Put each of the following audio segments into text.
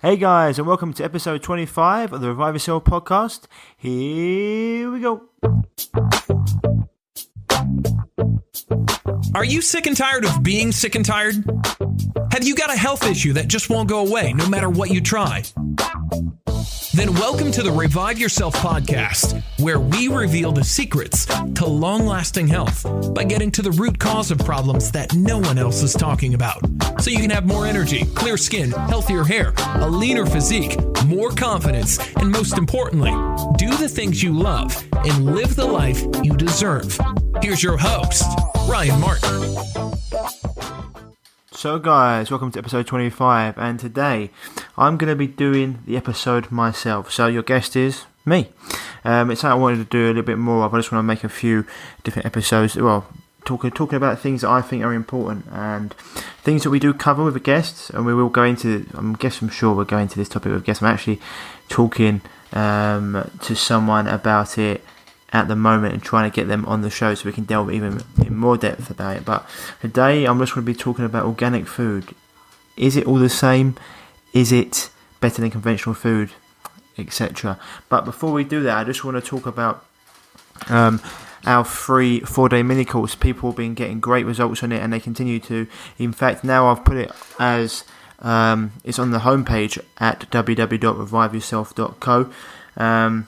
Hey guys, and welcome to episode 25 of the Revive Yourself podcast. Here we go. Are you sick and tired of being sick and tired? Have you got a health issue that just won't go away no matter what you try? Then welcome to the Revive Yourself podcast, where we reveal the secrets to long-lasting health by getting to the root cause of problems that no one else is talking about. So you can have more energy, clear skin, healthier hair, a leaner physique, more confidence, and most importantly, do the things you love and live the life you deserve. Here's your host, Ryan Martin. So guys, welcome to episode 25, and today I'm going to be doing the episode myself. So your guest is me. It's something I wanted to do a little bit more of. I just want to make a few different episodes, well, talking about things that I think are important and things that we do cover with the guests, and we will go into, I'm sure we'll go into this topic with guests. I'm actually talking to someone about it at the moment and trying to get them on the show so we can delve even in more depth about it. But today I'm just going to be talking about organic food. Is it all the same? Is it better than conventional food, etc.? But before we do that, I just want to talk about our free 4-day mini course. People have been getting great results on it, and they continue to. In fact, now I've put it as it's on the homepage at www.reviveyourself.co.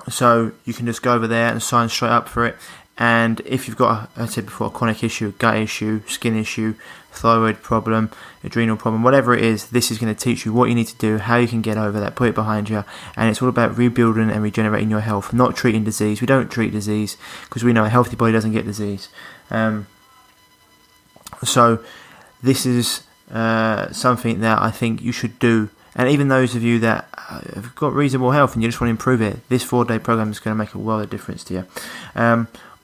So you can just go over there and sign straight up for it. And if you've got, as I said before, a chronic issue, gut issue, skin issue, thyroid problem, adrenal problem, whatever it is, this is going to teach you what you need to do, how you can get over that, put it behind you. And it's all about rebuilding and regenerating your health, not treating disease. We don't treat disease because we know a healthy body doesn't get disease. So this is something that I think you should do. And even those of you that have got reasonable health and you just want to improve it, this 4-day program is going to make a world of difference to you.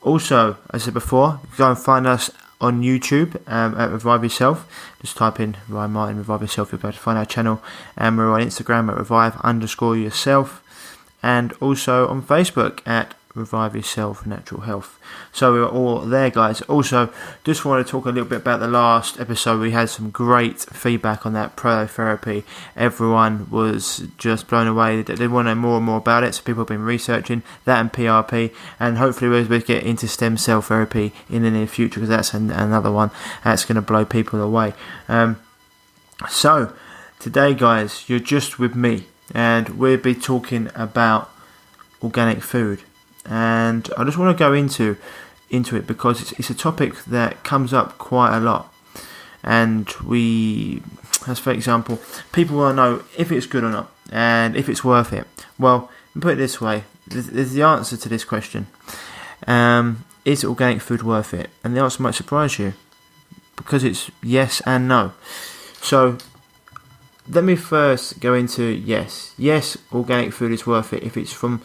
Also, as I said before, go and find us on YouTube at Revive Yourself. Just type in Ryan Martin, Revive Yourself, you'll be able to find our channel. And we're on Instagram at Revive_yourself. And also on Facebook at Revive Yourself Natural Health. So we're all there, guys. Also, just want to talk a little bit about the last episode. We had some great feedback on that prolotherapy. Everyone was just blown away. They want to know more and more about it, so people have been researching that and PRP, and hopefully we'll get into stem cell therapy in the near future, because that's another one that's going to blow people away. So today, guys, you're just with me, and we'll be talking about organic food. And I just want to go into it because it's a topic that comes up quite a lot. And as for example, people want to know if it's good or not and if it's worth it. Well, put it this way, there's the answer to this question. Is organic food worth it? And the answer might surprise you, because it's yes and no. So let me first go into yes. Yes, organic food is worth it if it's from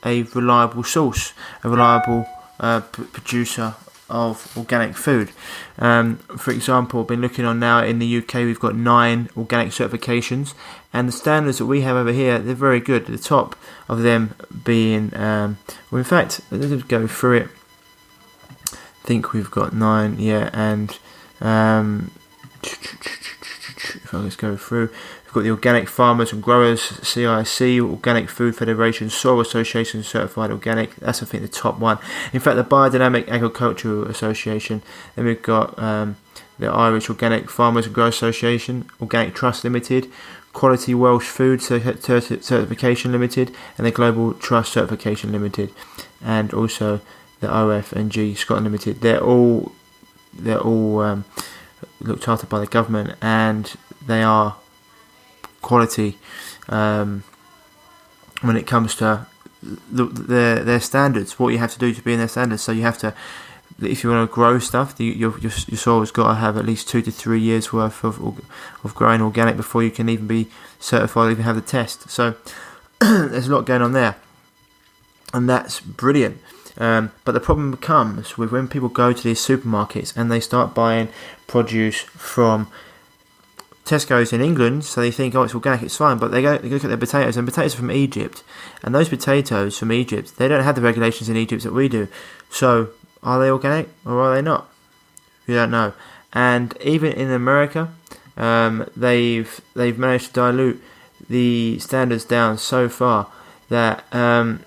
a reliable source, a reliable producer of organic food. For example, I've been looking on now in the UK, we've got 9 organic certifications, and the standards that we have over here, they're very good. The top of them being, well, in fact, let's just go through it. I think we've got 9, yeah, and if I just go through, we've got the Organic Farmers and Growers CIC, Organic Food Federation, Soil Association Certified Organic. That's, I think, the top one. In fact, the Biodynamic Agricultural Association. Then we've got the Irish Organic Farmers and Growers Association, Organic Trust Limited, Quality Welsh Food Certification Limited, and the Global Trust Certification Limited, and also the OF&G Scotland Limited. They're all looked after by the government, and they are quality when it comes to their standards, what you have to do to be in their standards. So you have to, if you want to grow stuff, your soil's got to have at least 2 to 3 years worth of growing organic before you can even be certified, even have the test. So there's a lot going on there, and that's brilliant. But the problem comes with when people go to these supermarkets and they start buying produce from Tesco's in England, so they think, oh, it's organic, it's fine, but they look at their potatoes, and potatoes are from Egypt, and those potatoes from Egypt, they don't have the regulations in Egypt that we do. So are they organic or are they not? We don't know. And even in America, they've managed to dilute the standards down so far that I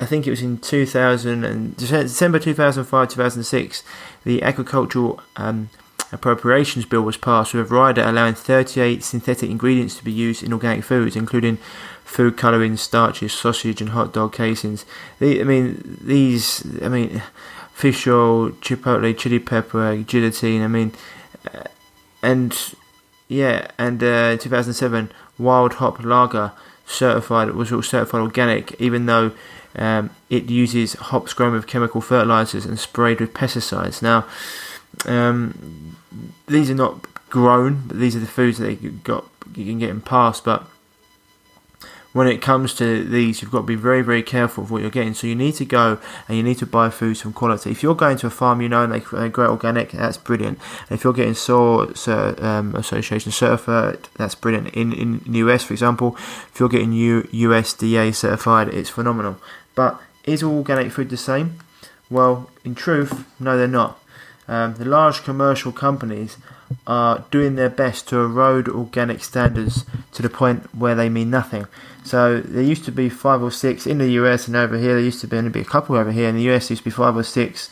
think it was in December 2005, 2006, the Agricultural Appropriations Bill was passed with a rider allowing 38 synthetic ingredients to be used in organic foods, including food colouring, starches, sausage and hot dog casings. Fish oil, chipotle, chili pepper, gelatin, in 2007, Wild Hop Lager was all certified organic, even though it uses hops grown with chemical fertilizers and sprayed with pesticides. Now, these are not grown, but these are the foods that you can get in past. But when it comes to these, you've got to be very, very careful of what you're getting. So you need to go and you need to buy foods from quality. If you're going to a farm, and they grow organic, that's brilliant. And if you're getting Soil Association certified, that's brilliant. In the US, for example, if you're getting USDA certified, it's phenomenal. But is all organic food the same? Well, in truth, no, they're not. The large commercial companies are doing their best to erode organic standards to the point where they mean nothing. So there used to be 5 or 6 in the US, and over here there used to only be a couple over here. In the US there used to be 5 or 6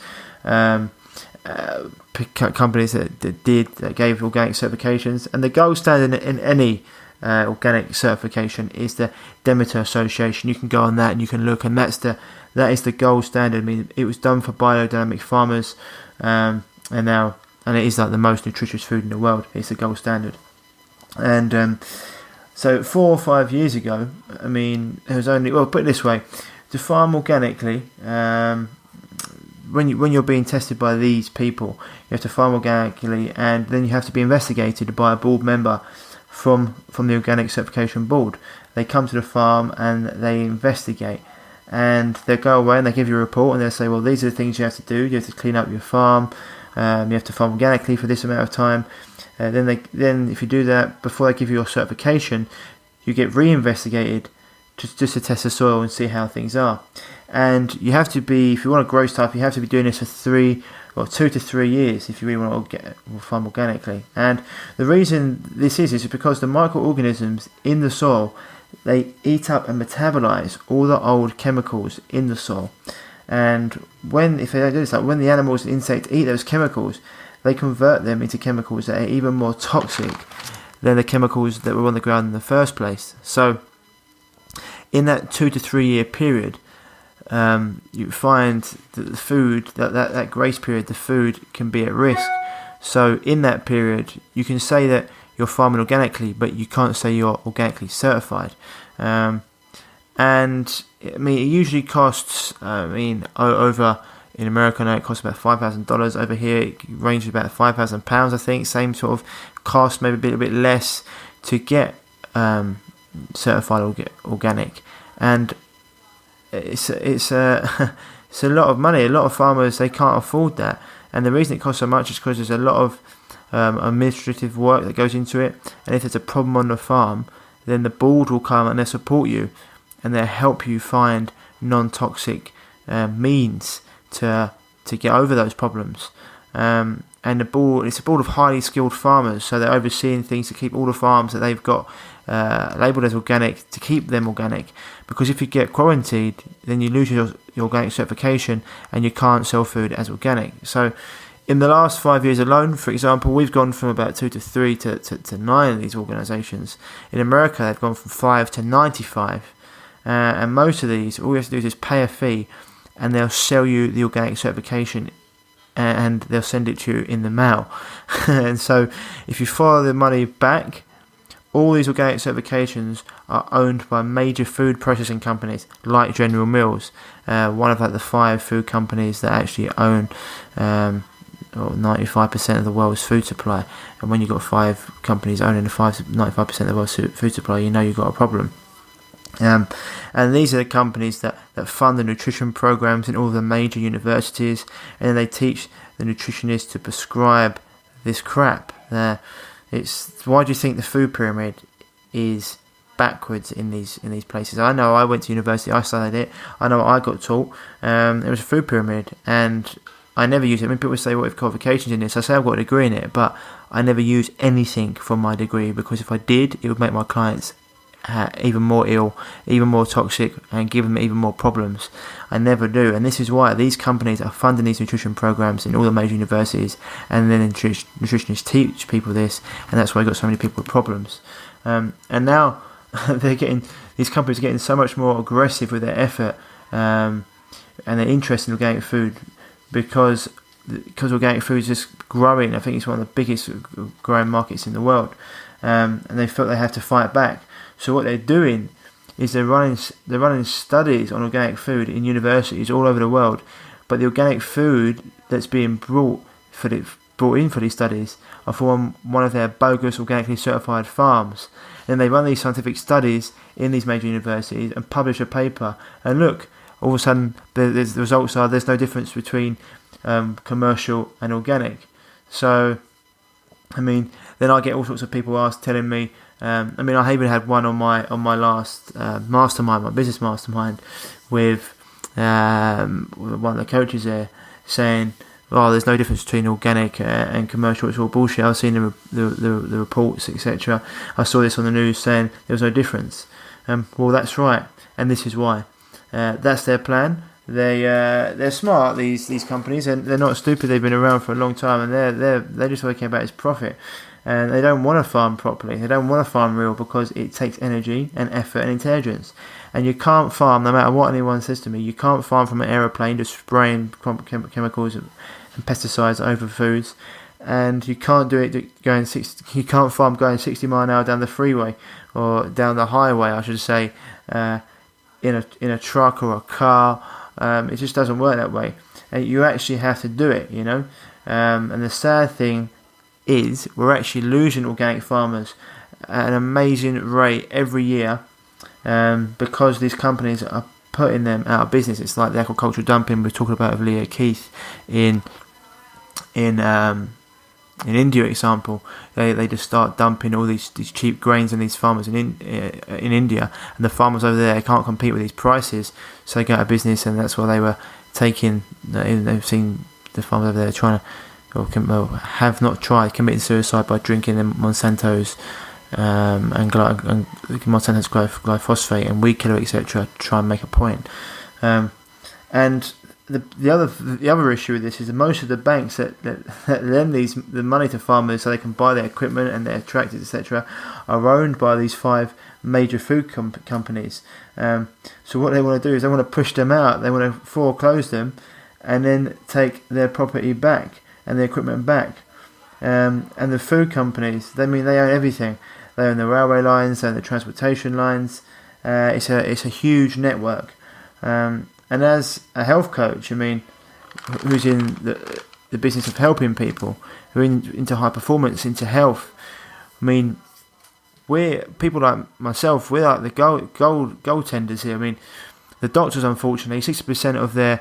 companies that gave organic certifications, and the gold standard in any organic certification is the Demeter Association. You can go on that and you can look, and that is the gold standard. It was done for biodynamic farmers, and it is like the most nutritious food in the world. It's the gold standard. And so 4 or 5 years ago, it was only, put it this way, to farm organically, when you're being tested by these people, you have to farm organically, and then you have to be investigated by a board member from the Organic Certification Board. They come to the farm and they investigate, and they go away and they give you a report, and they'll say, well, these are the things you have to do. You have to clean up your farm. You have to farm organically for this amount of time. Then if you do that, before they give you your certification, you get re-investigated just to test the soil and see how things are. And you have to be, if you want to grow stuff, you have to be doing this for 2 to 3 years if you really want to farm organically. And the reason this is because the microorganisms in the soil, they eat up and metabolize all the old chemicals in the soil. And if they don't do this, like when the animals and insects eat those chemicals, they convert them into chemicals that are even more toxic than the chemicals that were on the ground in the first place. So in that 2 to 3 year period, you find that the food, that grace period, the food can be at risk. So in that period, you can say that you're farming organically, but you can't say you're organically certified. And it usually costs, over in America now it costs about $5,000. Over here it ranges about £5,000, I think. Same sort of cost, maybe a little bit less to get certified organic. And it's a lot of money. A lot of farmers, they can't afford that. And the reason it costs so much is because there's a lot of administrative work that goes into it. And if there's a problem on the farm, then the board will come and they'll support you, and they'll help you find non-toxic means to get over those problems. And it's a board of highly skilled farmers, so they're overseeing things to keep all the farms that they've got labelled as organic, to keep them organic. Because if you get quarantined, then you lose your organic certification and you can't sell food as organic. So in the last 5 years alone, for example, we've gone from about 2 to 3 to 9 of these organisations. In America, they've gone from 5 to 95. And most of these, all you have to do is pay a fee, and they'll sell you the organic certification, and they'll send it to you in the mail. And so if you follow the money back, all these organic certifications are owned by major food processing companies like General Mills, one of the 5 food companies that actually own 95% of the world's food supply. And when you've got 5 companies owning 95% of the world's food supply, you know you've got a problem. And these are the companies that fund the nutrition programs in all the major universities, and then they teach the nutritionists to prescribe this crap. Why do you think the food pyramid is backwards in these places? I know I went to university, I studied it, I know what I got taught. There was a food pyramid, and I never used it. People say, what if qualifications in this? I say I've got a degree in it, but I never use anything from my degree, because if I did, it would make my clients even more ill, even more toxic, and give them even more problems. I never do, and this is why these companies are funding these nutrition programs in all the major universities, and then nutritionists teach people this, and that's why I got so many people with problems. And now these companies are getting so much more aggressive with their effort and their interest in organic food, because organic food is just growing. I think it's one of the biggest growing markets in the world, and they felt they have to fight back. So what they're doing is they're running studies on organic food in universities all over the world, but the organic food that's being brought in for these studies are from one of their bogus organically certified farms. Then they run these scientific studies in these major universities and publish a paper, and look, all of a sudden the results are there's no difference between commercial and organic. So I mean, then I get all sorts of people telling me, I even had one on my last mastermind, my business mastermind, with one of the coaches there saying, "Oh, there's no difference between organic and commercial. It's all bullshit. I've seen the reports, etc. I saw this on the news saying there was no difference." Well, that's right, and this is why. That's their plan. They're smart, these companies, and they're not stupid. They've been around for a long time, and they're just working about is profit. And they don't want to farm properly. They don't want to farm real, because it takes energy and effort and intelligence. And you can't farm, no matter what anyone says to me, you can't farm from an aeroplane just spraying chemicals and pesticides over foods. And you can't do it you can't farm going 60 mile an hour down the freeway, or down the highway, I should say, in a truck or a car. It just doesn't work that way. And you actually have to do it, and the sad thing is we're actually losing organic farmers at an amazing rate every year, because these companies are putting them out of business. It's like the agricultural dumping we're talking about with Llcocks in India, example. They just start dumping all these cheap grains on these farmers in India, and the farmers over there can't compete with these prices, so they go out of business. And that's why they were taking. They've seen the farmers over there trying to, have not tried, committing suicide by drinking them Monsanto's Monsanto's glyphosate and weed killer, etc. to try and make a point. And the other issue with this is that most of the banks that lend the money to farmers so they can buy their equipment and their tractors, etc., are owned by these 5 major food companies. So what they want to do is they want to push them out. They want to foreclose them, and then take their property back and the equipment back. And the food companies, they own everything. They own the railway lines, they own the transportation lines. It's a huge network. And as a health coach, who's in the business of helping people, who are into high performance, into health, we're people like myself. We're like the goaltenders here. The doctors, unfortunately, 60% of their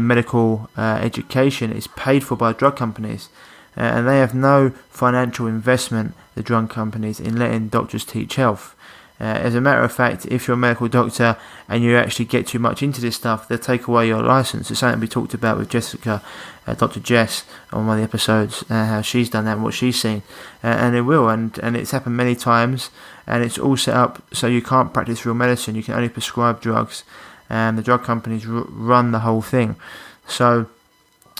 medical education is paid for by drug companies, and they have no financial investment, the drug companies, in letting doctors teach health. As a matter of fact, if you're a medical doctor and you actually get too much into this stuff, they'll take away your license. It's something we talked about with Jessica, Dr. Jess, on one of the episodes, how she's done that and what she's seen. And it will, and it's happened many times, and it's all set up so you can't practice real medicine. You can only prescribe drugs, and the drug companies run the whole thing. So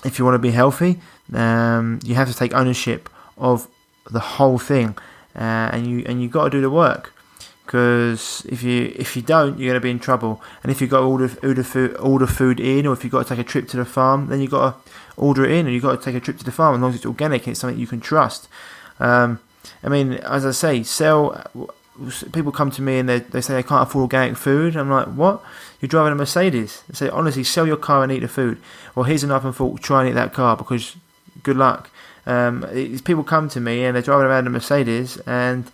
if you want to be healthy, you have to take ownership of the whole thing, and you got to do the work. Because if you don't, you're going to be in trouble. And if you've got to order food in, or if you've got to take a trip to the farm, then you've got to order it in, and you've got to take a trip to the farm, as long as it's organic and it's something you can trust. As I say, people come to me and they say they can't afford organic food. I'm like, what? You're driving a Mercedes. They say, honestly, sell your car and eat the food. Or here's a knife and fork, try and eat that car, because good luck. People come to me and they're driving around a Mercedes, and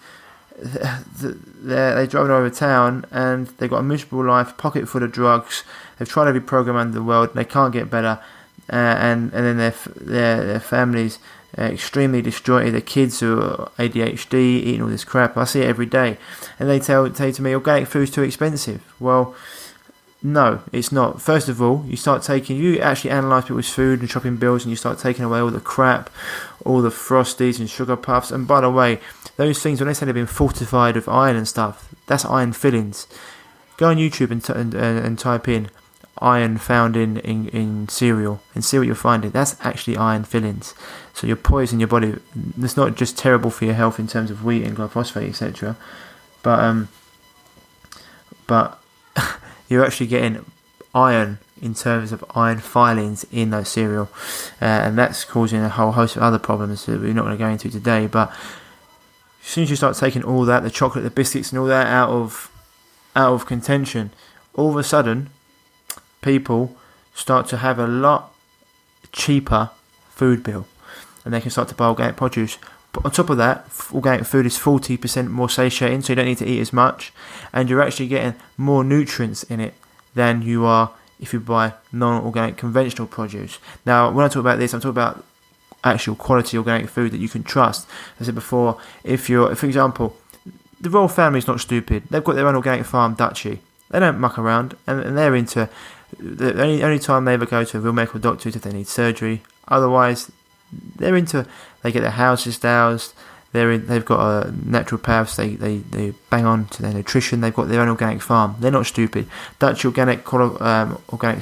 they're driving over town, and they've got a miserable life, pocket full of drugs. They've tried every program under the world, and they can't get better. And then their families extremely destroyed. Their kids who are ADHD, eating all this crap. I see it every day, and they say to me, organic food's too expensive. Well, No, it's not. First of all, you actually analyse people's food and shopping bills, and you start taking away all the crap, all the Frosties and sugar puffs. And by the way, those things, when they say they've been fortified with iron and stuff, that's iron fillings. Go on YouTube and type in iron found in cereal and see what you'll find. That's actually iron fillings. So you're poisoning your body. It's not just terrible for your health in terms of wheat and glyphosate, etc. But you're actually getting iron in terms of iron filings in those cereal, and that's causing a whole host of other problems that we're not going to go into today. But as soon as you start taking all that, the chocolate, the biscuits and all that out of contention, all of a sudden people start to have a lot cheaper food bill, and they can start to buy organic produce. But on top of that, organic food is 40% more satiating, so you don't need to eat as much, and you're actually getting more nutrients in it than you are if you buy non-organic conventional produce. Now, when I talk about this, I'm talking about actual quality organic food that you can trust. As I said before, for example, the royal family is not stupid. They've got their own organic farm, Dutchy. They don't muck around, and they're into the only time they ever go to a real medical doctor is if they need surgery. Otherwise, they get their houses doused. They've got natural paths. They bang on to their nutrition. They've got their own organic farm. They're not stupid. Dutch Organic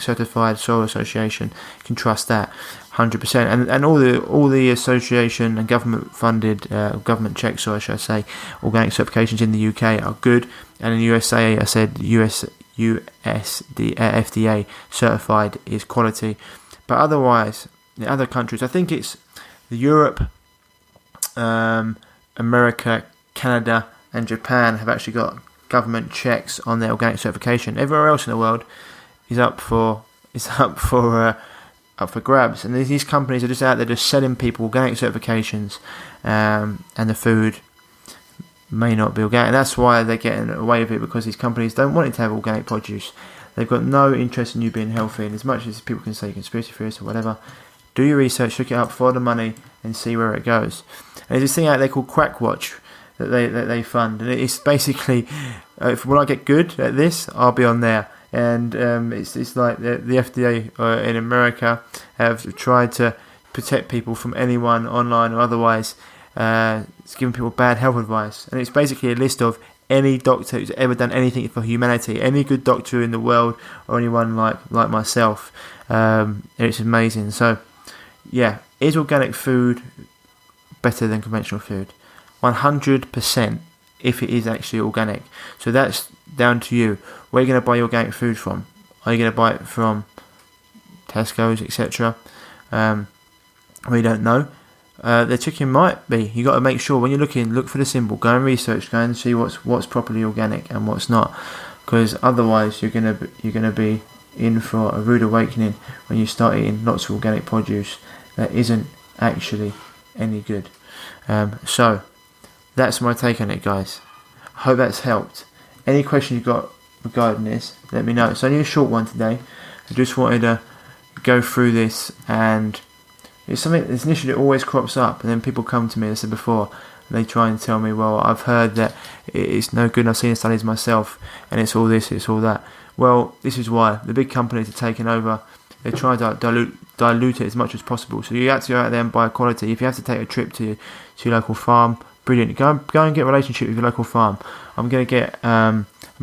Certified Soil Association, you can trust that 100%. And all the association and government funded, government checked, so I should say, organic certifications in the UK are good. And in the USA, I said FDA certified is quality. But otherwise, in other countries, I think it's Europe, America, Canada and Japan have actually got government checks on their organic certification. Everywhere else in the world is up for grabs, and these companies are just out there just selling people organic certifications, and the food may not be organic, and that's why they're getting away with it, because these companies don't want it to have organic produce. They've got no interest in you being healthy, and as much as people can say conspiracy theorists or whatever, do your research, look it up, follow the money, and see where it goes. And there's this thing out there called Quack Watch that they fund, and it's basically, when I get good at this, I'll be on there. And it's like the FDA in America have tried to protect people from anyone online or otherwise it's giving people bad health advice. And it's basically a list of any doctor who's ever done anything for humanity, any good doctor in the world, or anyone like myself. It's amazing. So yeah, is organic food better than conventional food? 100% if it is actually organic. So that's down to you. Where are you going to buy your organic food from? Are you going to buy it from Tesco's, etc.? We don't know. The chicken might be. You got to make sure when you're looking, look for the symbol. Go and research. Go and see what's properly organic and what's not. Because otherwise, you're gonna be in for a rude awakening when you start eating lots of organic produce that isn't actually any good. So that's my take on it, guys. Hope that's helped. Any questions you've got regarding this, let me know. It's only a short one today. I just wanted to go through this, and it's something that initially always crops up, and then people come to me, as I said before, and they try and tell me, well, I've heard that it's no good, and I've seen the studies myself, and it's all this, it's all that. Well, this is why. The big companies are taking over. They try to dilute it as much as possible. So you have to go out there and buy quality. If you have to take a trip to your local farm, brilliant. Go and get a relationship with your local farm. I'm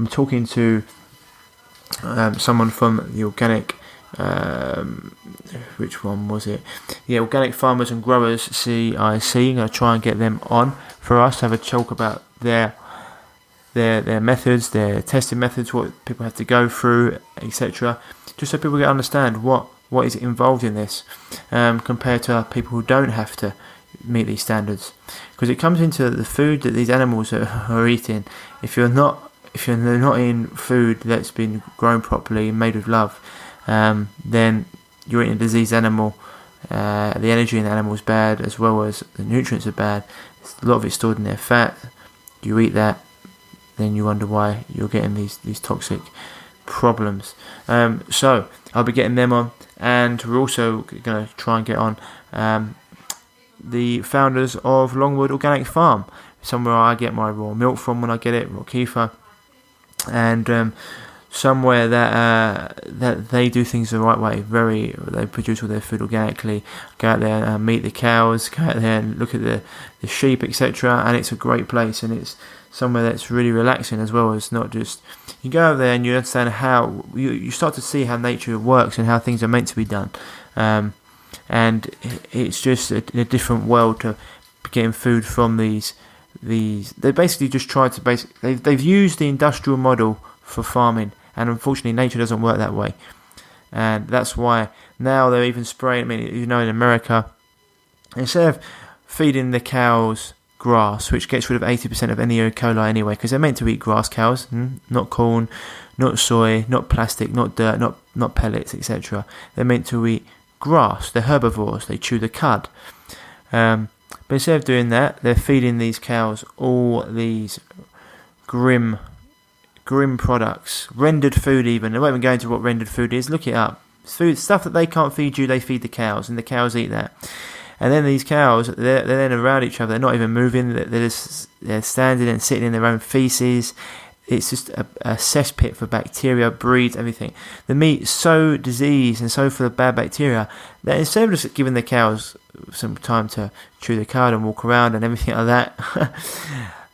talking to someone from the organic, which one was it? Yeah, Organic Farmers and Growers CIC. I'm going to try and get them on for us to have a talk about their methods, their testing methods, what people have to go through, etc. Just so people can understand what is involved in this, compared to people who don't have to meet these standards. Because it comes into the food that these animals are eating. If you're not eating food that's been grown properly and made with love, then you're eating a diseased animal. The energy in the animal is bad, as well as the nutrients are bad. A lot of it's stored in their fat. You eat that, then you wonder why you're getting these toxic problems. So I'll be getting them on, and we're also going to try and get on the founders of Longwood Organic Farm, somewhere I get my raw milk from when I get it, raw kefir, and somewhere that they do things the right way. They produce all their food organically. Go out there and meet the cows. Go out there and look at the sheep, etc. And it's a great place, and it's somewhere that's really relaxing as well. It's not just, you go over there and you understand how you start to see how nature works and how things are meant to be done. And it's just a different world to getting food from these. They basically just try to they've used the industrial model for farming. And unfortunately, nature doesn't work that way. And that's why now they're even spraying, in America, instead of feeding the cows grass, which gets rid of 80% of any E. coli anyway, because they're meant to eat grass, cows, not corn, not soy, not plastic, not dirt, not pellets, etc. They're meant to eat grass. They're herbivores. They chew the cud. But instead of doing that, they're feeding these cows all these grim products, rendered food even. I won't even go into what rendered food is. Look it up. Food, stuff that they can't feed you, they feed the cows, and the cows eat that. And then these cows, they're then around each other. They're not even moving. They're standing and sitting in their own feces. It's just a cesspit for bacteria, breeds, everything. The meat is so diseased and so full of bad bacteria that instead of just giving the cows some time to chew the cud and walk around and everything like that,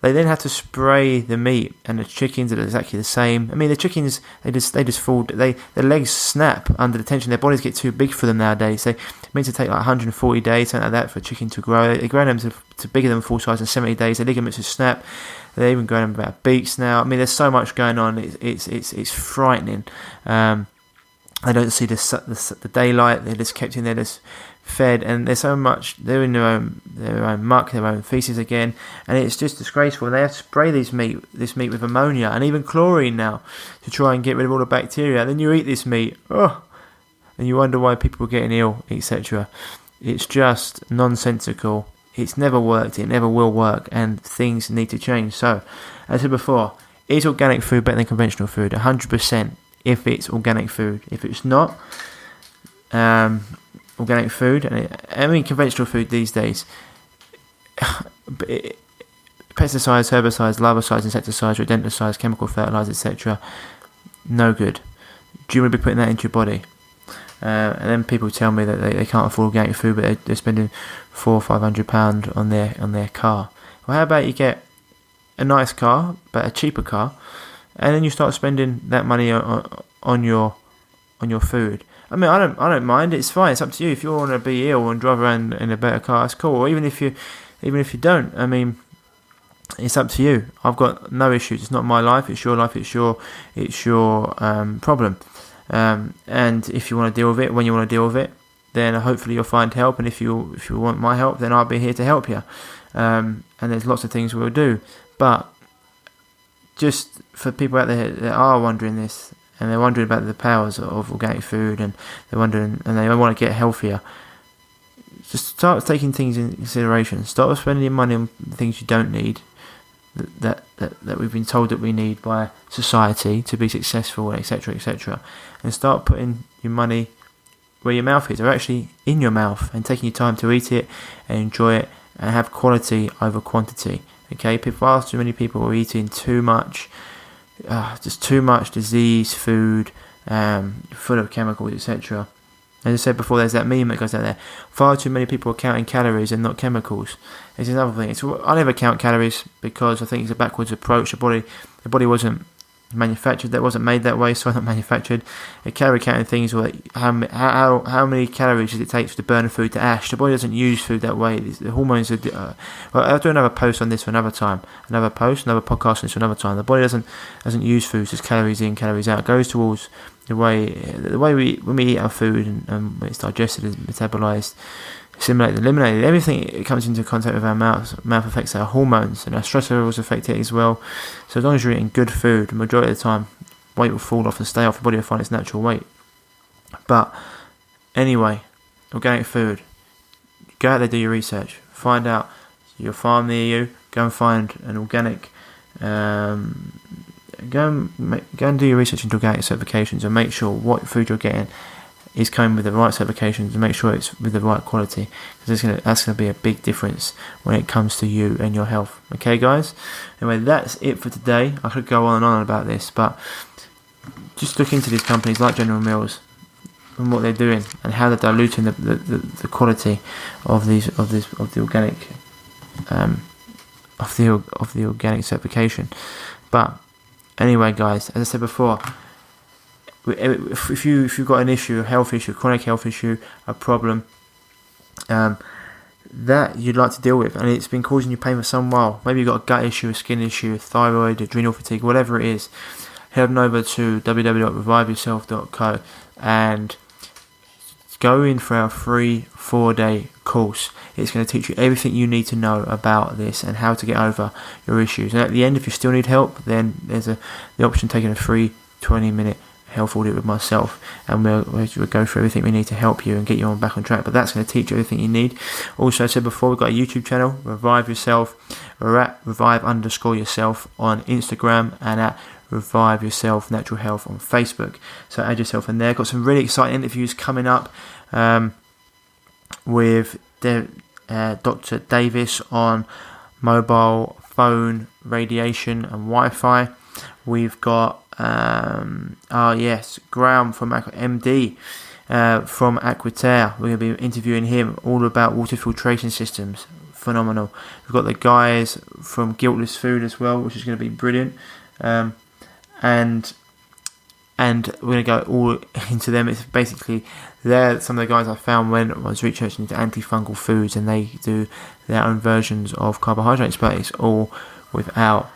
they then have to spray the meat, and the chickens are exactly the same. The chickens, they just fall. Their legs snap under the tension. Their bodies get too big for them nowadays. It means to take like 140 days, something like that, for a chicken to grow. They grow them to bigger than full size in 70 days. Their ligaments will snap. They're even growing them about beaks now. There's so much going on. It's frightening. They don't see the daylight. They're just kept in there, just fed, and there's so much. They're in their own muck, their own feces again, and it's just disgraceful. They have to spray this meat with ammonia and even chlorine now to try and get rid of all the bacteria. Then you eat this meat, and you wonder why people are getting ill, etc. It's just nonsensical. It's never worked. It never will work, and things need to change. So, as I said before, is organic food better than conventional food? 100%. If it's organic food. If it's not organic food, conventional food these days, pesticides, herbicides, larvicides, insecticides, rodenticides, chemical fertilizers, etc., no good. Do you want to be putting that into your body? And then people tell me that they can't afford organic food, but they're spending £400 or £500 on their car. Well, how about you get a nice car, but a cheaper car, and then you start spending that money on your food. I don't mind. It's fine. It's up to you. If you want to be ill and drive around in a better car, it's cool. Or even if you don't, it's up to you. I've got no issues. It's not my life. It's your life. It's your problem. And if you want to deal with it when you want to deal with it, then hopefully you'll find help. And if you want my help, then I'll be here to help you. And there's lots of things we'll do. But just for people out there that are wondering this, and they're wondering about the powers of organic food, and they're wondering, and they want to get healthier, just start taking things into consideration. Start spending your money on things you don't need, that we've been told that we need by society to be successful, etc., etc., and start putting your money where your mouth is, or actually in your mouth, and taking your time to eat it and enjoy it and have quality over quantity. Okay, far too many people are eating too much, just too much disease food, full of chemicals, etc. As I said before, there's that meme that goes out there. Far too many people are counting calories and not chemicals. It's another thing. I never count calories because I think it's a backwards approach. The body wasn't manufactured. That wasn't made that way, so not manufactured. A calorie counting thing is like how many calories does it take to burn food to ash? The body doesn't use food that way. The hormones are. Well, I'll do another post on this for another time. Another podcast on this for another time. The body doesn't use foods as calories in, calories out. It goes towards the way when we eat our food and when it's digested and metabolized, assimilated, eliminated, everything it comes into contact with our mouth affects our hormones, and our stress levels affect it as well. So as long as you're eating good food, the majority of the time weight will fall off and stay off. The body will find its natural weight. But anyway, organic food, go out there, do your research, find out your farm near you, go and find an organic, go and do your research into organic certifications and make sure what food you're getting is coming with the right certifications, and make sure it's with the right quality, because that's going to be a big difference when it comes to you and your health. Okay, guys? Anyway, that's it for today. I could go on and on about this, but just look into these companies like General Mills and what they're doing and how they're diluting the quality of the organic of the organic certification. But anyway, guys, as I said before, if you've got an issue, a health issue, a chronic health issue, a problem that you'd like to deal with, and it's been causing you pain for some while, maybe you've got a gut issue, a skin issue, a thyroid, adrenal fatigue, whatever it is, head on over to www.reviveyourself.co and go in for our free 4-day course. It's going to teach you everything you need to know about this and how to get over your issues. And at the end, if you still need help, then there's the option of taking a free 20-minute health audit with myself, and we'll go through everything we need to help you and get you back on track. But that's going to teach you everything you need. Also, I said before, we've got a YouTube channel, Revive Yourself. We're at revive_yourself on Instagram and at Revive Yourself Natural Health on Facebook. So add yourself in there. Got some really exciting interviews coming up with Dr. Davis on mobile phone radiation and Wi-Fi. We've got Graham from MD from Aquitaire. We're going to be interviewing him all about water filtration systems. Phenomenal. We've got the guys from Guiltless Food as well, which is going to be brilliant. And we're going to go all into them. It's basically, they're some of the guys I found when I was researching into antifungal foods, and they do their own versions of carbohydrates, but it's all without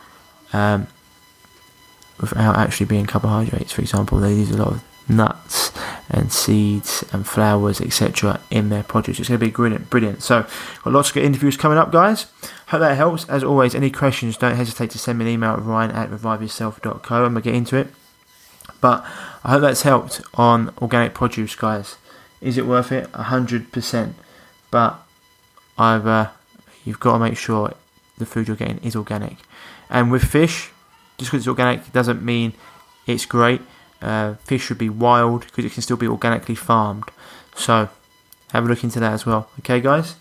actually being carbohydrates. For example, they use a lot of nuts and seeds and flowers, etc. in their produce. It's going to be brilliant. So, got lots of good interviews coming up, guys. Hope that helps. As always, any questions, don't hesitate to send me an email at ryan@reviveyourself.co and we'll get into it. But I hope that's helped on organic produce, guys. Is it worth it? 100%. But you've got to make sure the food you're getting is organic. And with fish, just because it's organic doesn't mean it's great. Fish should be wild because it can still be organically farmed. So have a look into that as well. Okay, guys?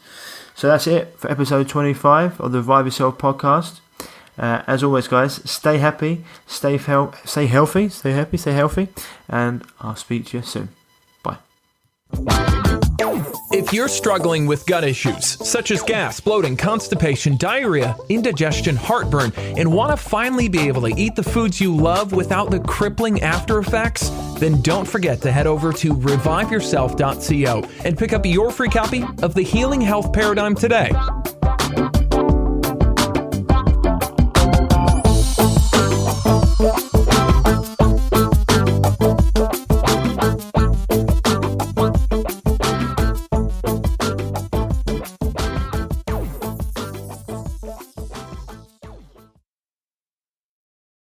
So that's it for episode 25 of the Revive Yourself podcast. As always, guys, stay happy, stay healthy, and I'll speak to you soon. Bye. If you're struggling with gut issues, such as gas, bloating, constipation, diarrhea, indigestion, heartburn, and want to finally be able to eat the foods you love without the crippling after effects, then don't forget to head over to reviveyourself.co and pick up your free copy of The Healing Health Paradigm today.